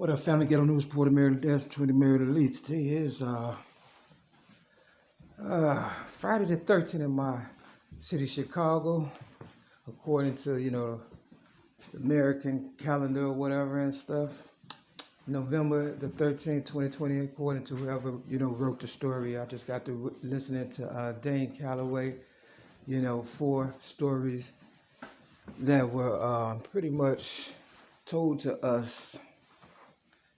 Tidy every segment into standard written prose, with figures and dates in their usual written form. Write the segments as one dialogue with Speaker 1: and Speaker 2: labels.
Speaker 1: What up, family? Ghetto News Reporter, Maryland Death between the Maryland elites. Today is Friday the 13th in my city, Chicago, according to, the American calendar or whatever and stuff. November the 13th, 2020, according to whoever, wrote the story. I just got to listening to Dane Calloway, 4 stories that were pretty much told to us,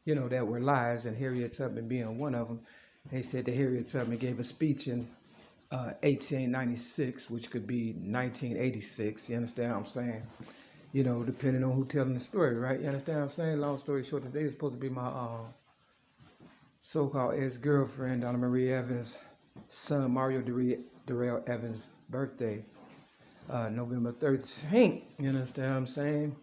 Speaker 1: that were lies, and Harriet Tubman being one of them. They said that Harriet Tubman gave a speech in 1896, which could be 1986. You understand what I'm saying? Depending on who telling the story, right? You understand what I'm saying? Long story short, today is supposed to be my so-called ex-girlfriend, Donna Marie Evans' son, Mario Darrell Evans' birthday, November 13th. You understand what I'm saying?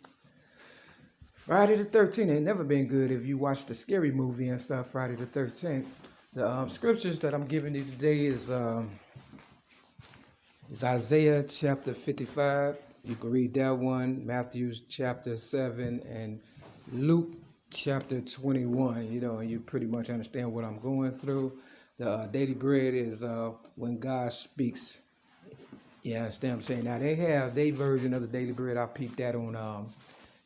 Speaker 1: Friday the 13th ain't never been good if you watch the scary movie and stuff, Friday the 13th. The scriptures that I'm giving you today is Isaiah chapter 55. You can read that one, Matthew chapter 7, and Luke chapter 21, and you pretty much understand what I'm going through. The daily bread is when God speaks. Yeah, understand what I'm saying? Now, they have their version of the daily bread. I peeped that on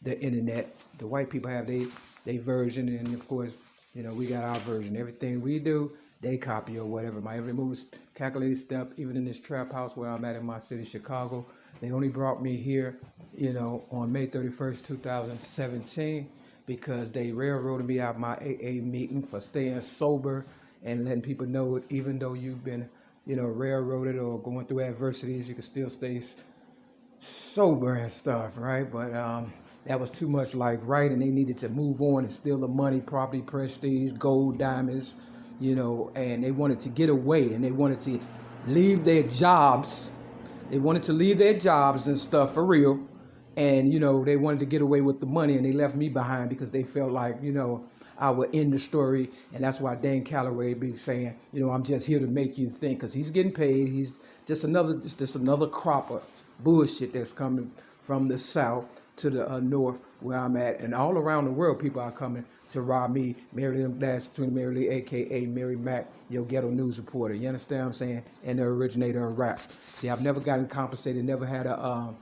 Speaker 1: the internet. The white people have their version, and of course, we got our version. Everything we do, they copy or whatever. My every move is calculated step. Even in this trap house where I'm at in my city, Chicago, they only brought me here, on May 31st, 2017, because they railroaded me out my AA meeting for staying sober and letting people know, even though you've been, railroaded or going through adversities, you can still stay sober and stuff, right? But that was too much right, and they needed to move on and steal the money, property, prestige, gold, diamonds, and they wanted to get away, and they wanted to leave their jobs. They wanted to leave their jobs and stuff for real, and, they wanted to get away with the money, and they left me behind because they felt like, I would end the story, and that's why Dane Calloway be saying, I'm just here to make you think, because he's getting paid. He's just another crop of bullshit that's coming from the South to the north where I'm at, and all around the world people are coming to rob me. Maryland Dash between Maryland, aka Mary Mack, your ghetto news reporter. You understand what I'm saying? And the originator of rap. See, I've never gotten compensated, never had a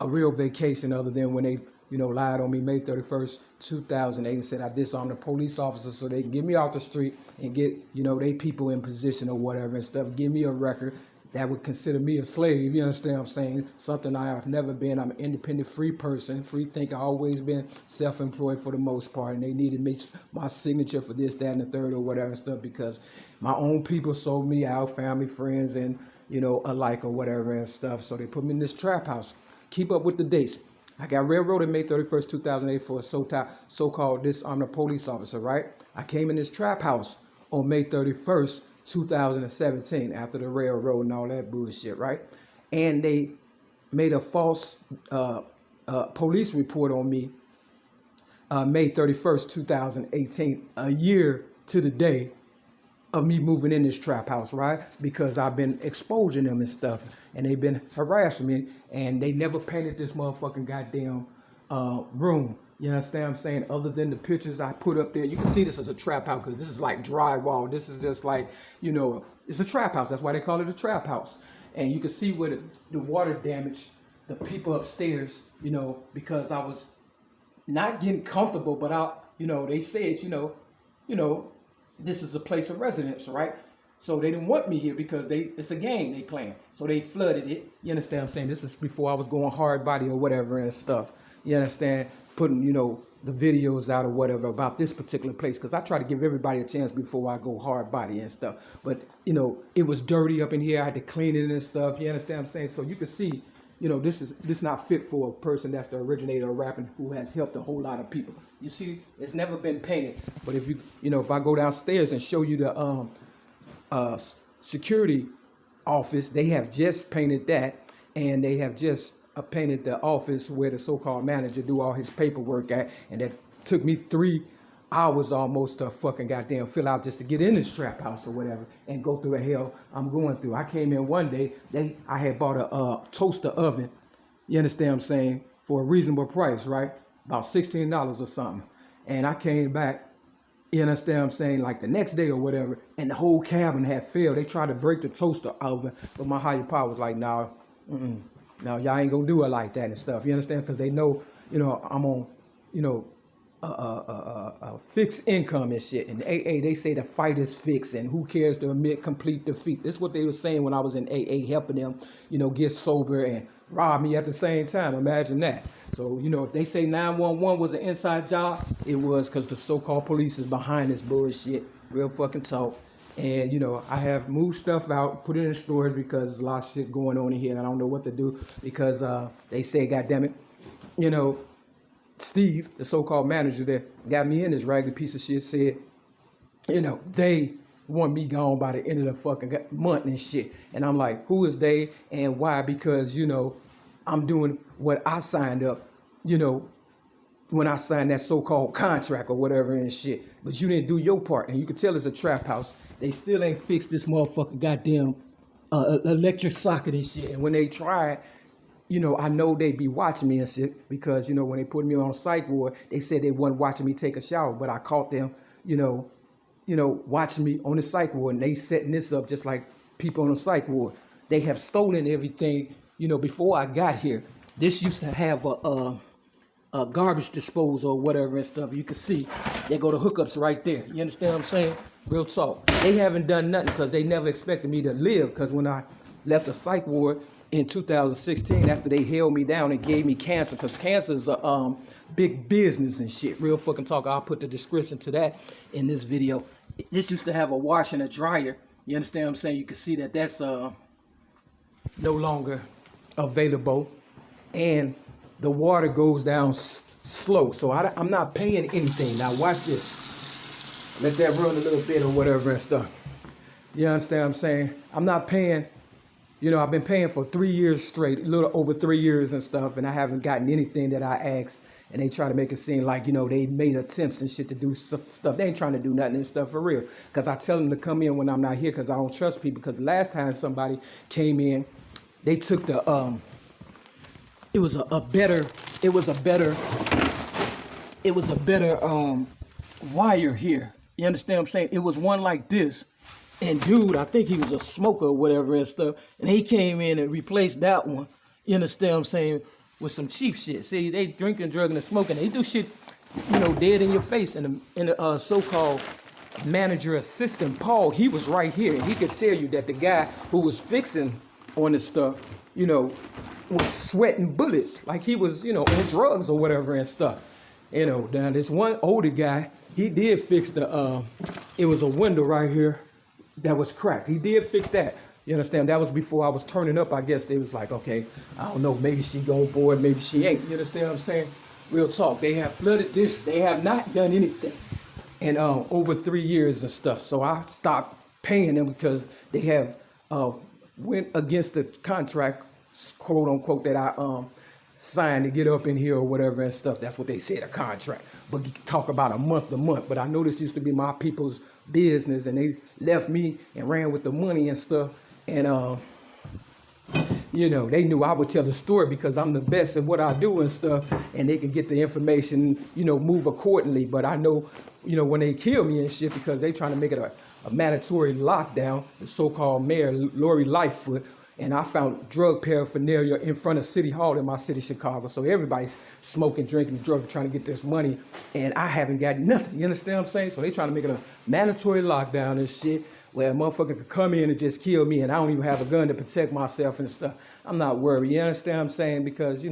Speaker 1: real vacation other than when they lied on me May 31st, 2008, and said I disarmed a police officer so they can get me off the street and get they people in position or whatever and stuff. Give me a record that would consider me a slave. You understand what I'm saying? Something I have never been. I'm an independent, free person, free thinker. Always been self-employed for the most part. And they needed me, my signature for this, that, and the third or whatever and stuff, because my own people sold me out, family, friends, and, alike or whatever and stuff. So they put me in this trap house. Keep up with the dates. I got railroaded May 31st, 2008 for a so-called disarmed a police officer, right? I came in this trap house on May 31st, 2017, after the railroad and all that bullshit, right? And they made a false police report on me May 31st, 2018, a year to the day of me moving in this trap house, right? Because I've been exposing them and stuff, and they've been harassing me, and they never painted this motherfucking goddamn room. You understand what I'm saying? Other than the pictures I put up there, you can see this as a trap house because this is like drywall. This is just like, it's a trap house. That's why they call it a trap house. And you can see where the water damaged the people upstairs, because I was not getting comfortable, but they said, this is a place of residence, right? So they didn't want me here because it's a game they playing. So they flooded it. You understand what I'm saying? This is before I was going hard body or whatever and stuff. You understand? Putting, the videos out or whatever about this particular place, because I try to give everybody a chance before I go hard body and stuff. But, it was dirty up in here. I had to clean it and stuff. You understand what I'm saying? So you can see, this not fit for a person that's the originator of rapping who has helped a whole lot of people. You see, it's never been painted. But if if I go downstairs and show you the security office, they have just painted that, and they have just painted the office where the so-called manager do all his paperwork at, and that took me 3 hours almost to fucking goddamn fill out just to get in this trap house or whatever and go through the hell I'm going through. I came in one day, I had bought a toaster oven, you understand what I'm saying, for a reasonable price, right? About $16 or something. And I came back, you understand what I'm saying, like the next day or whatever, and the whole cabin had failed. They tried to break the toaster oven, but my higher power was like, no, no, y'all ain't gonna do it like that and stuff. You understand? Because they know, I'm on, fixed income and shit. And AA, they say the fight is fixed, and who cares to admit complete defeat. This is what they were saying when I was in AA, helping them, get sober and rob me at the same time. Imagine that. So, if they say 911 was an inside job, it was, because the so-called police is behind this bullshit. Real fucking talk. And, I have moved stuff out, put it in storage, because there's a lot of shit going on in here, and I don't know what to do, because they say, goddamn it, Steve, the so-called manager that got me in this raggedy piece of shit, said, they want me gone by the end of the fucking month and shit. And I'm like, who is they and why? Because, I'm doing what I signed up, when I signed that so-called contract or whatever and shit. But you didn't do your part. And you can tell it's a trap house. They still ain't fixed this motherfucking goddamn electric socket and shit. And when they tried, I know they be watching me and shit, because, when they put me on a psych ward, they said they wasn't watching me take a shower, but I caught them, watching me on the psych ward, and they setting this up just like people on the psych ward. They have stolen everything, before I got here. This used to have a garbage disposal or whatever and stuff. You can see they go to hookups right there. You understand what I'm saying? Real talk. They haven't done nothing because they never expected me to live, because when I left the psych ward in 2016, after they held me down and gave me cancer, because cancer is a big business and shit. Real fucking talk. I'll put the description to that in this video. This used to have a wash and a dryer. You understand what I'm saying? You can see that that's no longer available, and the water goes down slow. So I'm not paying anything. Now watch this. Let that run a little bit or whatever and stuff. You understand what I'm saying? I'm not paying. I've been paying for 3 years straight, a little over 3 years and stuff, and I haven't gotten anything that I asked. And they try to make it seem like, they made attempts and shit to do stuff. They ain't trying to do nothing and stuff for real. Because I tell them to come in when I'm not here, because I don't trust people. Because the last time somebody came in, they took the, it was a better wire here. You understand what I'm saying? It was one like this. And dude, I think he was a smoker or whatever and stuff. And he came in and replaced that one. You understand what I'm saying? With some cheap shit. See, they drinking, drugging, and smoking. They do shit, dead in your face. And the so-called manager assistant, Paul, he was right here. And he could tell you that the guy who was fixing on this stuff, was sweating bullets. Like he was, on drugs or whatever and stuff. Now this one older guy, he did fix it was a window right here that was cracked. He did fix that. You understand? That was before I was turning up. I guess they was like, okay, I don't know, maybe she going board, maybe she ain't. You understand what I'm saying? Real talk. They have flooded this. They have not done anything in over 3 years and stuff. So I stopped paying them because they have went against the contract, quote unquote, that I signed to get up in here or whatever and stuff. That's what they said, a contract. But you can talk about a month to month. But I know this used to be my people's business, and they left me and ran with the money and stuff. And they knew I would tell the story because I'm the best at what I do and stuff, and they can get the information, move accordingly. But I know, when they kill me and shit, because they trying to make it a mandatory lockdown, the so-called mayor, Lori Lightfoot, and I found drug paraphernalia in front of City Hall in my city, Chicago. So everybody's smoking, drinking, drugging, trying to get this money, and I haven't got nothing. You understand what I'm saying? So they trying to make it a mandatory lockdown and shit, where a motherfucker could come in and just kill me, and I don't even have a gun to protect myself and stuff. I'm not worried. You understand what I'm saying? Because,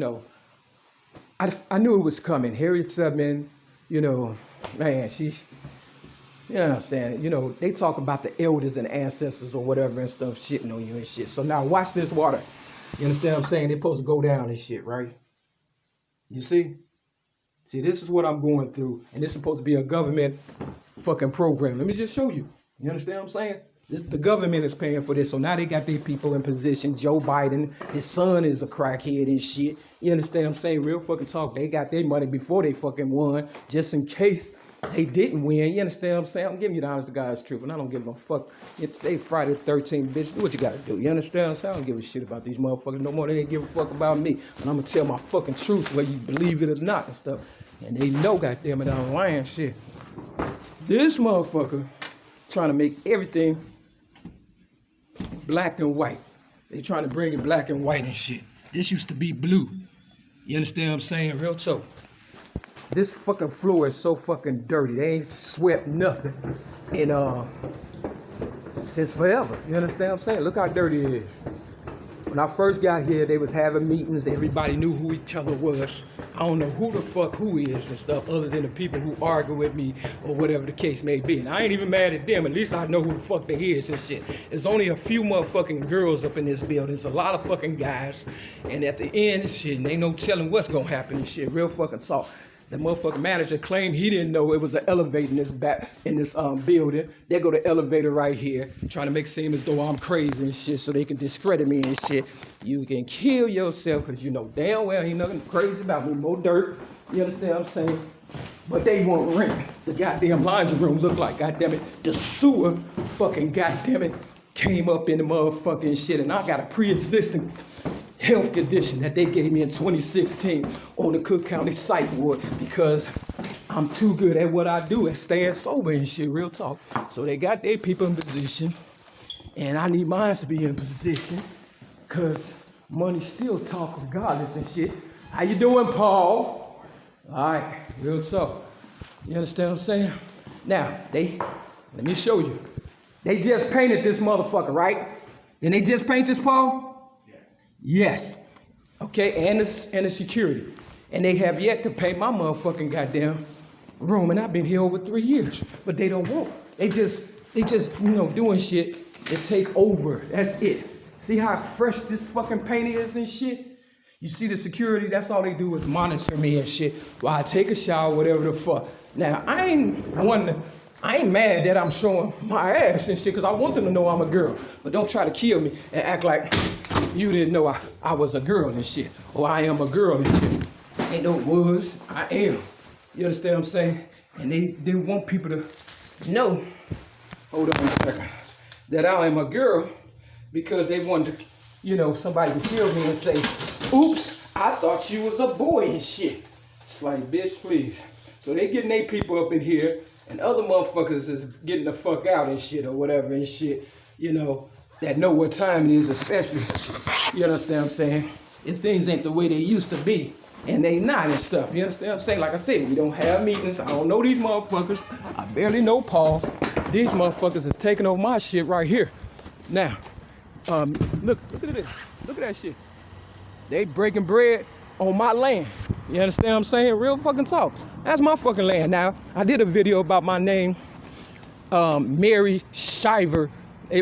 Speaker 1: I knew it was coming. Harriet Tubman, man, she's... You understand? They talk about the elders and ancestors or whatever and stuff shitting on you and shit. So now watch this water. You understand what I'm saying? They're supposed to go down and shit, right? You see? See, this is what I'm going through. And this is supposed to be a government fucking program. Let me just show you. You understand what I'm saying? The government is paying for this. So now they got their people in position. Joe Biden, his son is a crackhead and shit. You understand what I'm saying? Real fucking talk. They got their money before they fucking won, just in case they didn't win. You understand what I'm saying? I'm giving you the honest to God's truth, and I don't give a fuck. It's they Friday the 13th, bitch. Do what you gotta do. You understand what I'm saying? I don't give a shit about these motherfuckers no more than they give a fuck about me. And I'm gonna tell my fucking truth, whether you believe it or not and stuff. And they know, goddamn it, I'm lying shit. This motherfucker trying to make everything black and white. They trying to bring it black and white and shit. This used to be blue. You understand what I'm saying? Real talk. This fucking floor is so fucking dirty. They ain't swept nothing in since forever. You understand what I'm saying? Look how dirty it is. When I first got here, they was having meetings. Everybody knew who each other was. I don't know who the fuck who is and stuff other than the people who argue with me or whatever the case may be. And I ain't even mad at them. At least I know who the fuck they is and shit. There's only a few motherfucking girls up in this building. There's a lot of fucking guys. And at the end, shit, and ain't no telling what's gonna happen and shit. Real fucking talk. The motherfucking manager claimed he didn't know it was an elevator in this building. They go to elevator right here, trying to make it seem as though I'm crazy and shit, so they can discredit me and shit. You can kill yourself, cause you know damn well ain't nothing crazy about me. More dirt, you understand what I'm saying? But they won't rent. The goddamn laundry room looked like, goddamn it, the sewer fucking goddamn it came up in the motherfucking shit, and I got a pre-existing health condition that they gave me in 2016 on the Cook County Psych Ward because I'm too good at what I do and staying sober and shit, real talk. So they got their people in position, and I need mine to be in position because money still talk regardless and shit. How you doing, Paul? All right, real talk. You understand what I'm saying? Now, let me show you. They just painted this motherfucker, right? Didn't they just paint this, Paul? Yes. Okay, and the security. And they have yet to paint my motherfucking goddamn room, and I've been here over 3 years. But they don't want. They just, doing shit to take over. That's it. See how fresh this fucking paint is and shit? You see the security, that's all they do is monitor me and shit while I take a shower, whatever the fuck. Now, I ain't mad that I'm showing my ass and shit, because I want them to know I'm a girl. But don't try to kill me and act like you didn't know I was a girl and shit, or I am a girl and shit. Ain't no was, I am. You understand what I'm saying? And they didn't want people to know, hold on a second, that I am a girl because they wanted to, somebody to kill me and say, oops, I thought you was a boy and shit. It's like, bitch, please. So they getting their people up in here, and other motherfuckers is getting the fuck out and shit or whatever and shit, that know what time it is, especially, you understand what I'm saying? If things ain't the way they used to be, and they not and stuff, you understand what I'm saying? Like I said, we don't have meetings. I don't know these motherfuckers. I barely know Paul. These motherfuckers is taking over my shit right here. Now, look at this. Look at that shit. They breaking bread on my land. You understand what I'm saying? Real fucking talk. That's my fucking land. Now, I did a video about my name, Mary Shiver.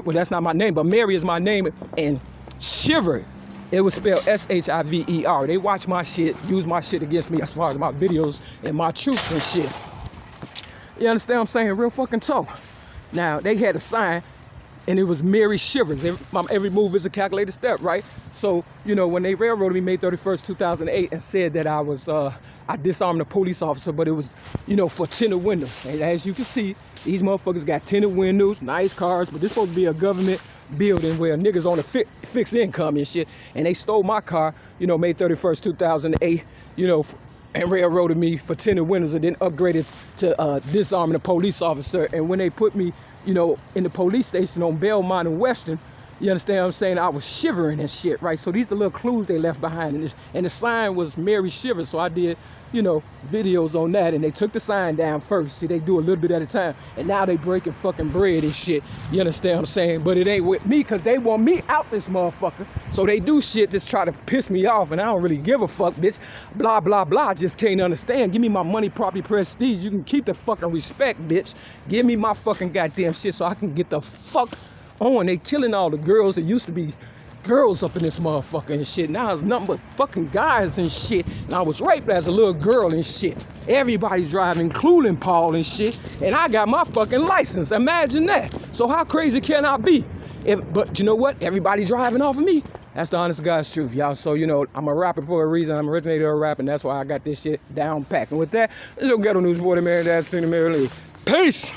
Speaker 1: Well, that's not my name, but Mary is my name. And Shiver, it was spelled S-H-I-V-E-R. They watch my shit, use my shit against me as far as my videos and my truths and shit. You understand what I'm saying? Real fucking talk. Now, they had a sign, and it was Mary Shivers. Every move is a calculated step, right? So, when they railroaded me May 31st, 2008, and said that I disarmed a police officer, but it was, for tinted windows. And as you can see, these motherfuckers got tinted windows, nice cars, but this supposed to be a government building where niggas on a fixed income and shit. And they stole my car, May 31st, 2008, and railroaded me for tinted windows and then upgraded to disarming a police officer. And when they put me, in the police station on Belmont and Western, you understand what I'm saying? I was shivering and shit, right? So these are the little clues they left behind. And the sign was Mary Shivers. So I did, videos on that. And they took the sign down first. See, they do a little bit at a time. And now they breaking fucking bread and shit. You understand what I'm saying? But it ain't with me because they want me out this motherfucker. So they do shit just try to piss me off. And I don't really give a fuck, bitch. Blah, blah, blah. Just can't understand. Give me my money, property, prestige. You can keep the fucking respect, bitch. Give me my fucking goddamn shit so I can get the fuck on. They killing all the girls. It used to be girls up in this motherfucker and shit. Now it's nothing but fucking guys and shit. And I was raped as a little girl and shit. Everybody driving, including Paul and shit. And I got my fucking license. Imagine that. So how crazy can I be? But you know what? Everybody driving off of me. That's the honest God's truth, y'all. So, I'm a rapper for a reason. I'm originator of rap, and that's why I got this shit down packed. And with that, this is your ghetto news boy, the Mary That's in the Mary Lee. Peace.